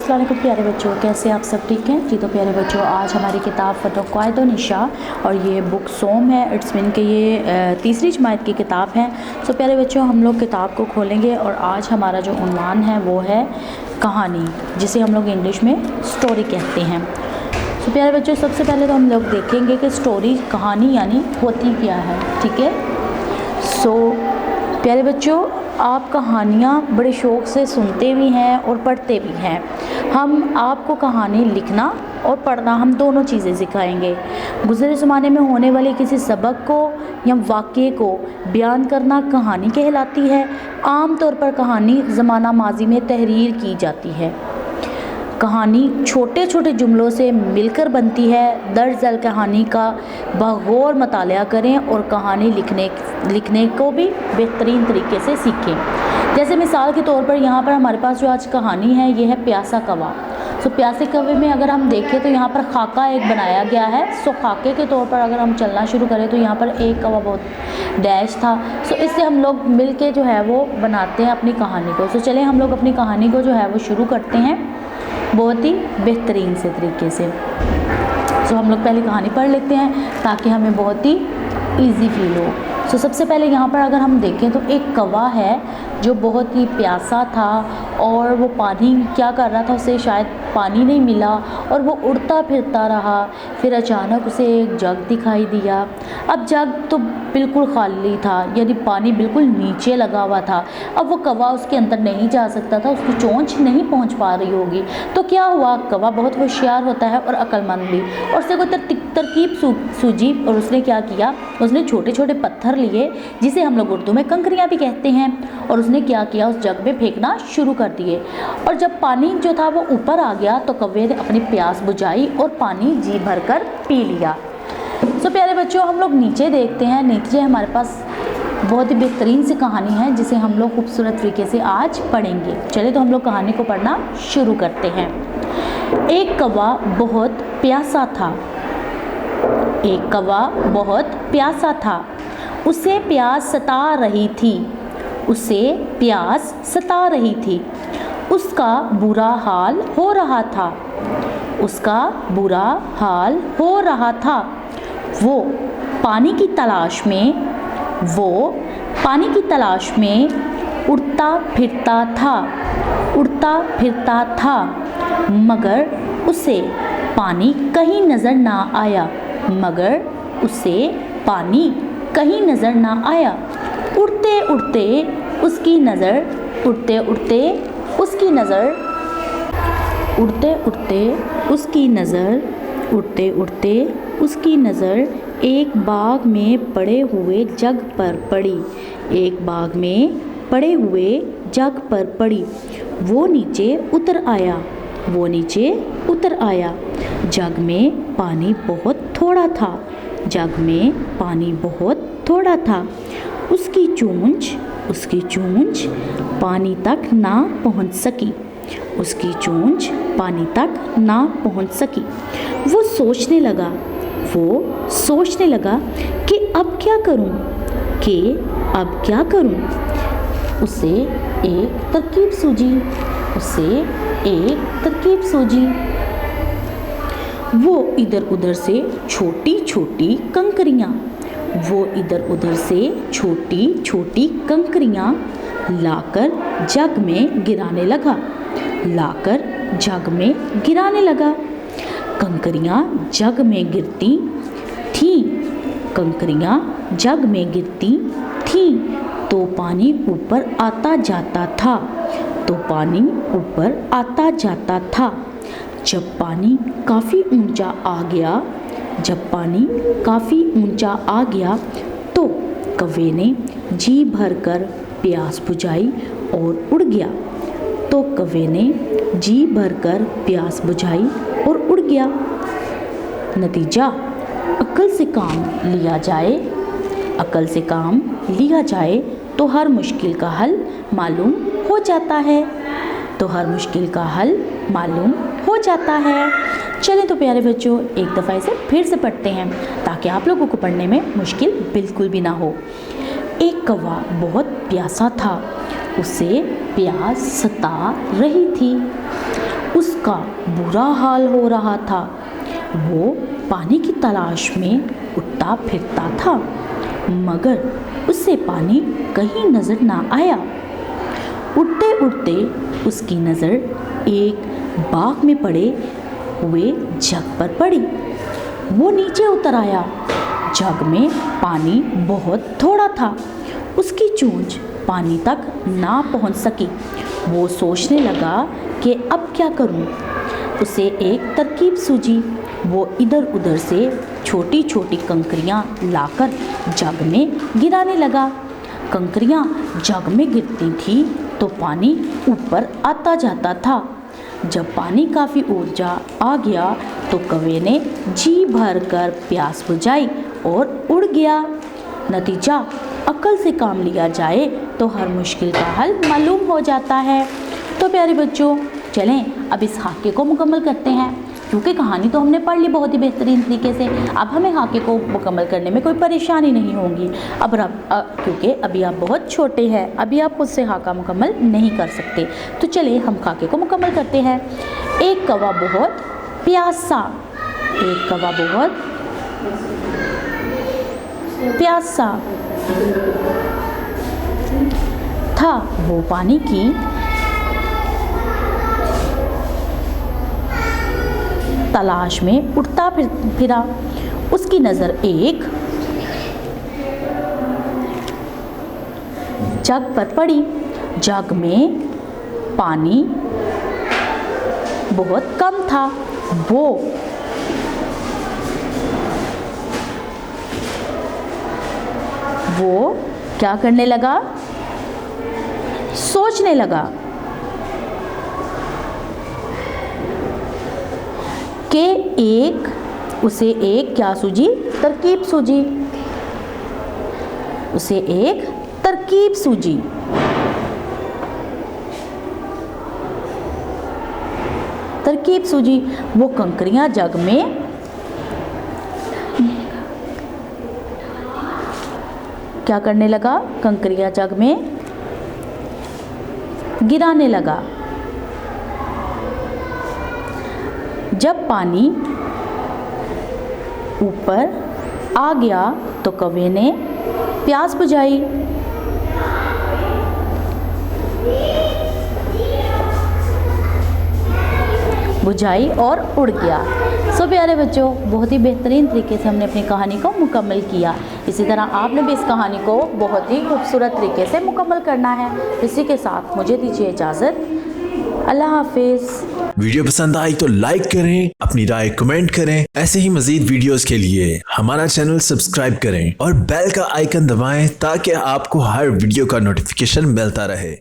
अस्सलाम वालेकुम प्यारे बच्चों, कैसे आप सब ठीक हैं जी। तो प्यारे बच्चों, आज हमारी किताब फ़तह निशा और ये बुक सोम है। इट्स मीन के ये तीसरी जमात की किताब है। तो प्यारे बच्चों, हम लोग किताब को खोलेंगे और आज हमारा जो उन्वान है वो है कहानी, जिसे हम लोग इंग्लिश में स्टोरी कहते हैं। तो प्यारे बच्चों, सबसे पहले तो हम लोग देखेंगे कि स्टोरी कहानी यानी होती क्या है, ठीक है। प्यारे बच्चों, आप कहानियाँ बड़े शौक़ से सुनते भी हैं और पढ़ते भी हैं। हम आपको कहानी लिखना और पढ़ना, हम दोनों चीज़ें सिखाएंगे। गुज़रे ज़माने में होने वाले किसी सबक को या वाक़ये को बयान करना कहानी कहलाती है। आम तौर पर कहानी ज़माना माजी में तहरीर की जाती है। कहानी छोटे छोटे जुमलों से मिलकर बनती है। दरअसल कहानी का बगौर मतालिया करें और कहानी लिखने को भी बेहतरीन तरीके से सीखें। जैसे मिसाल के तौर पर यहाँ पर हमारे पास जो आज कहानी है ये है प्यासा कौवा। प्यासे कौवे में अगर हम देखें तो यहाँ पर खाका एक बनाया गया है। खाके के तौर पर अगर हम चलना शुरू करें तो यहाँ पर एक कौवा बहुत डैश था। इससे हम लोग मिल के जो है वो बनाते हैं अपनी कहानी को। चलें हम लोग अपनी कहानी को जो है वो शुरू करते हैं बहुत ही बेहतरीन से तरीके से। हम लोग पहले कहानी पढ़ लेते हैं ताकि हमें बहुत ही ईजी फील हो। सबसे पहले यहाँ पर अगर हम देखें तो एक कौवा है जो बहुत ही प्यासा था और वो पानी क्या कर रहा था, उसे शायद पानी नहीं मिला और वो उड़ता फिरता रहा। फिर अचानक उसे एक जग दिखाई दिया। अब जग तो बिल्कुल खाली था, यानी पानी बिल्कुल नीचे लगा हुआ था। अब वो कौवा उसके अंदर नहीं जा सकता था, उसकी चोंच नहीं पहुंच पा रही होगी। तो क्या हुआ, कौवा बहुत होशियार होता है और अक्लमंद भी, और उससे कोई तरकीब सूझी और उसने क्या किया, उसने छोटे छोटे पत्थर लिए जिसे हम लोग उर्दू में कंकरियाँ भी कहते हैं, और उसने क्या किया, उस जग में फेंकना शुरू कर दिए। और जब पानी जो था वो ऊपर आ गया तो कौवे ने अपनी प्यास बुझाई और पानी जी भर कर पी लिया। प्यारे बच्चों, हम लोग नीचे देखते हैं। नीचे हमारे पास बहुत ही बेहतरीन सी कहानी है जिसे हम लोग खूबसूरत तरीके से आज पढ़ेंगे। चलिए तो हम लोग कहानी को पढ़ना शुरू करते हैं। एक कौवा बहुत प्यासा था। एक कौवा बहुत प्यासा था। उसे प्यास सता रही थी। उसे प्यास सता रही थी। उसका बुरा हाल हो रहा था। उसका बुरा हाल हो रहा था। वो पानी की तलाश में उड़ता फिरता था। उड़ता फिरता था, मगर उसे पानी कहीं नज़र ना आया। मगर उसे पानी कहीं नज़र ना आया। उड़ते उड़ते उसकी नज़र उड़ते उड़ते उसकी नज़र उड़ते उड़ते उसकी नज़र उड़ते उड़ते उसकी नज़र एक बाग में पड़े हुए जग पर पड़ी। एक बाग में पड़े हुए जग पर पड़ी। वो नीचे उतर आया। वो नीचे उतर आया। जग में पानी बहुत थोड़ा था। जग में पानी बहुत थोड़ा था। उसकी चोंच पानी तक ना पहुंच सकी। उसकी चोंच पानी तक ना पहुंच सकी। वो सोचने लगा कि अब क्या करूं, उसे एक तरकीब सूझी। वो इधर उधर से छोटी छोटी कंकरियां लाकर जग में गिराने लगा। कंकरियां जग में गिरती थीं तो पानी ऊपर आता जाता था। जब पानी काफ़ी ऊंचा आ गया तो कौवे ने जी भरकर प्यास बुझाई और उड़ गया। नतीजा, अक्ल से काम लिया जाए तो हर मुश्किल का हल मालूम हो जाता है। चलें तो प्यारे बच्चों, एक दफ़ा इसे फिर से पढ़ते हैं ताकि आप लोगों को पढ़ने में मुश्किल बिल्कुल भी ना हो। एक कौवा बहुत प्यासा था। उसे प्यास सता रही थी। उसका बुरा हाल हो रहा था। वो पानी की तलाश में उड़ता फिरता था, मगर उसे पानी कहीं नज़र ना आया। उड़ते उड़ते उसकी नज़र एक बाग में पड़े हुए जग पर पड़ी। वो नीचे उतर आया। जग में पानी बहुत थोड़ा था, उसकी चोंच पानी तक ना पहुंच सकी। वो सोचने लगा कि अब क्या करूं। उसे एक तरकीब सूझी। वो इधर उधर से छोटी छोटी कंकरियां लाकर जग में गिराने लगा। कंकरियां जग में गिरती थी तो पानी ऊपर आता जाता था। जब पानी काफ़ी ऊंचा आ गया तो कौवे ने जी भर कर प्यास बुझाई और उड़ गया। नतीजा, अक्ल से काम लिया जाए तो हर मुश्किल का हल मालूम हो जाता है। तो प्यारे बच्चों, चलें अब इस खाके को मुकम्मल करते हैं, क्योंकि कहानी तो हमने पढ़ ली बहुत ही बेहतरीन तरीके से। अब हमें खाके को मुकम्मल करने में कोई परेशानी नहीं होगी। क्योंकि अभी आप बहुत छोटे हैं, अभी आप खुद से खाका मुकम्मल नहीं कर सकते। तो चलिए हम खाके को मुकम्मल करते हैं। एक कौवा बहुत प्यासा, एक कौवा बहुत प्यासा था। वो पानी की तलाश में उड़ता फिरा। उसकी नज़र एक जग पर पड़ी। जग में पानी बहुत कम था। वो क्या करने लगा? सोचने लगा कि उसे एक क्या सूझी? तरकीब सूझी। उसे एक तरकीब सूझी। तरकीब सूझी। वो कंकरियां जग में क्या करने लगा? कंकरियां जग में गिराने लगा। जब पानी ऊपर आ गया तो कौवे ने प्यास बुझाई। और उड़ गया। सो प्यारे बच्चों, बहुत ही बेहतरीन तरीके से हमने अपनी कहानी को मुकम्मल किया। इसी तरह आपने भी इस कहानी को बहुत ही खूबसूरत तरीके से मुकम्मल करना है। इसी के साथ मुझे दीजिए इजाज़त। अल्लाह हाफिज़। वीडियो पसंद आई तो लाइक करें, अपनी राय कमेंट करें। ऐसे ही मजीद वीडियोस के लिए हमारा चैनल सब्सक्राइब करें और बेल का आइकन दबाएं ताकि आपको हर वीडियो का नोटिफिकेशन मिलता रहे।